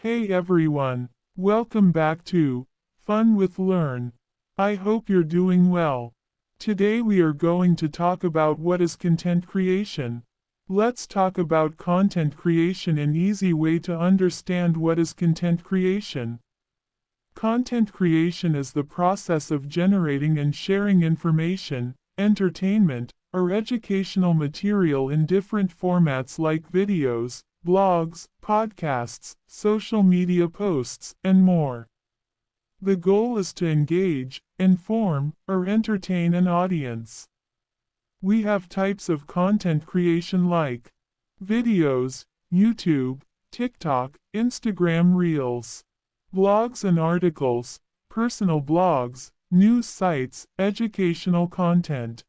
Hey everyone, welcome back to Fun with Learn. I hope you're doing well. Today we are going to talk about what is content creation. Let's talk about content creation, an easy way to understand what is content creation. Content creation is the process of generating and sharing information, entertainment, or educational material in different formats like videos, blogs, podcasts, social media posts, and more. The goal is to engage, inform, or entertain an audience. We have types of content creation like videos, YouTube, TikTok, Instagram Reels, blogs and articles, personal blogs, news sites, educational content,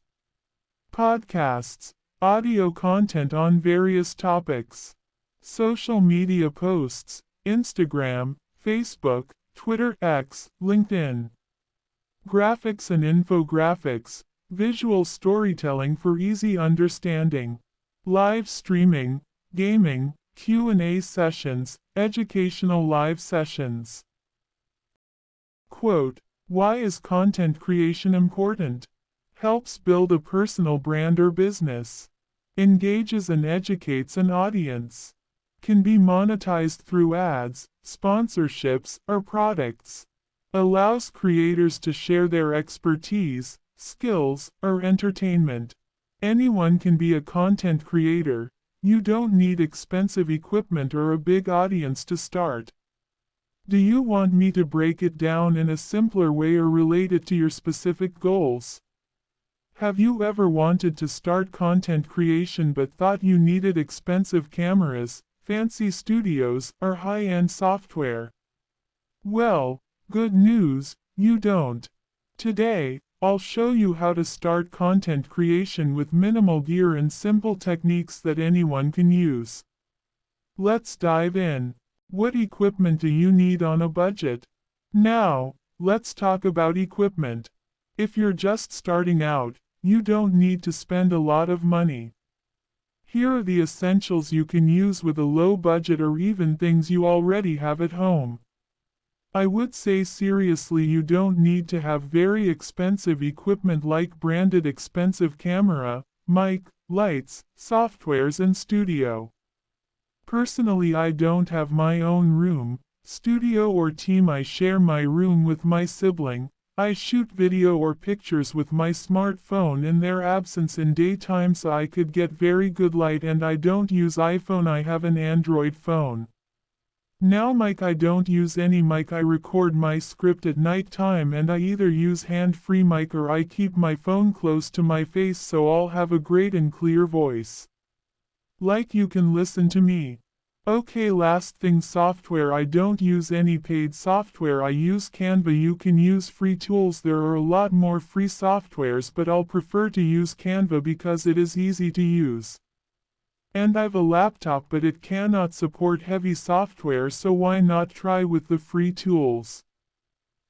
podcasts, audio content on various topics, social media posts, Instagram, Facebook, Twitter X, LinkedIn, graphics and infographics, visual storytelling for easy understanding, live streaming, gaming, Q&A sessions, educational live sessions. Quote, why is content creation important? Helps build a personal brand or business. Engages and educates an audience. Can be monetized through ads, sponsorships, or products. Allows creators to share their expertise, skills, or entertainment. Anyone can be a content creator. You don't need expensive equipment or a big audience to start. Do you want me to break it down in a simpler way or relate it to your specific goals? Have you ever wanted to start content creation but thought you needed expensive cameras, fancy studios, or high-end software? Well, good news, you don't. Today, I'll show you how to start content creation with minimal gear and simple techniques that anyone can use. Let's dive in. What equipment do you need on a budget? Now, let's talk about equipment. If you're just starting out, you don't need to spend a lot of money. Here are the essentials you can use with a low budget or even things you already have at home. I would say seriously, you don't need to have very expensive equipment like branded expensive camera, mic, lights, softwares and studio. Personally, I don't have my own room, studio or team. I share my room with my sibling. I shoot video or pictures with my smartphone in their absence in daytime so I could get very good light, and I don't use iPhone, I have an Android phone. Now mic, I don't use any mic. I record my script at night time and I either use hand-free mic or I keep my phone close to my face so I'll have a great and clear voice. Like you can listen to me. Okay, last thing, software. I don't use any paid software. I use Canva. You can use free tools. There are a lot more free softwares, but I'll prefer to use Canva because it is easy to use. And I've a laptop but it cannot support heavy software, so why not try with the free tools?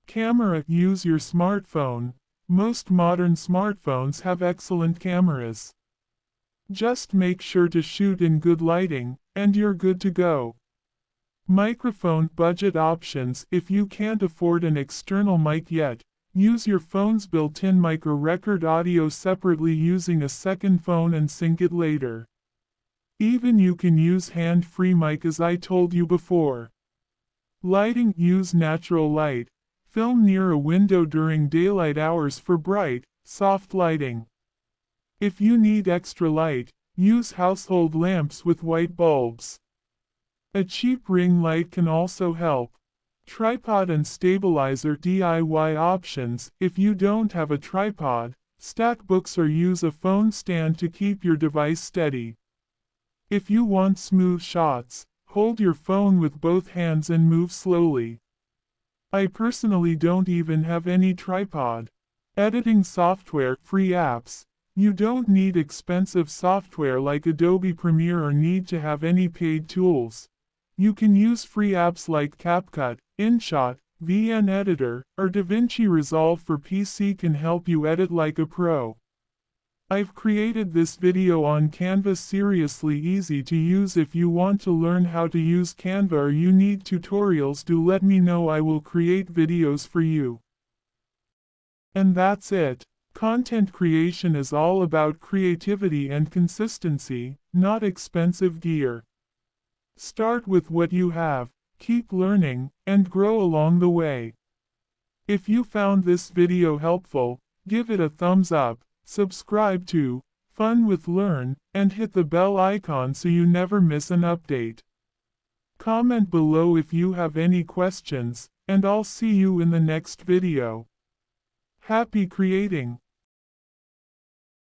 Camera. Use your smartphone. Most modern smartphones have excellent cameras. Just make sure to shoot in good lighting, and you're good to go. Microphone. Budget options. If you can't afford an external mic yet, use your phone's built-in mic or record audio separately using a second phone and sync it later. Even you can use hand-free mic as I told you before. Lighting. Use natural light. Film near a window during daylight hours for bright, soft lighting. If you need extra light, use household lamps with white bulbs. A cheap ring light can also help. Tripod and stabilizer. DIY options. If you don't have a tripod, stack books or use a phone stand to keep your device steady. If you want smooth shots, hold your phone with both hands and move slowly. I personally don't even have any tripod. Editing software. Free apps. You don't need expensive software like Adobe Premiere or need to have any paid tools. You can use free apps like CapCut, InShot, VN Editor, or DaVinci Resolve for PC can help you edit like a pro. I've created this video on Canva, seriously easy to use. If you want to learn how to use Canva or you need tutorials, do let me know. I will create videos for you. And that's it. Content creation is all about creativity and consistency, not expensive gear. Start with what you have, keep learning, and grow along the way. If you found this video helpful, give it a thumbs up, subscribe to Fun with Learn, and hit the bell icon so you never miss an update. Comment below if you have any questions, and I'll see you in the next video. Happy creating!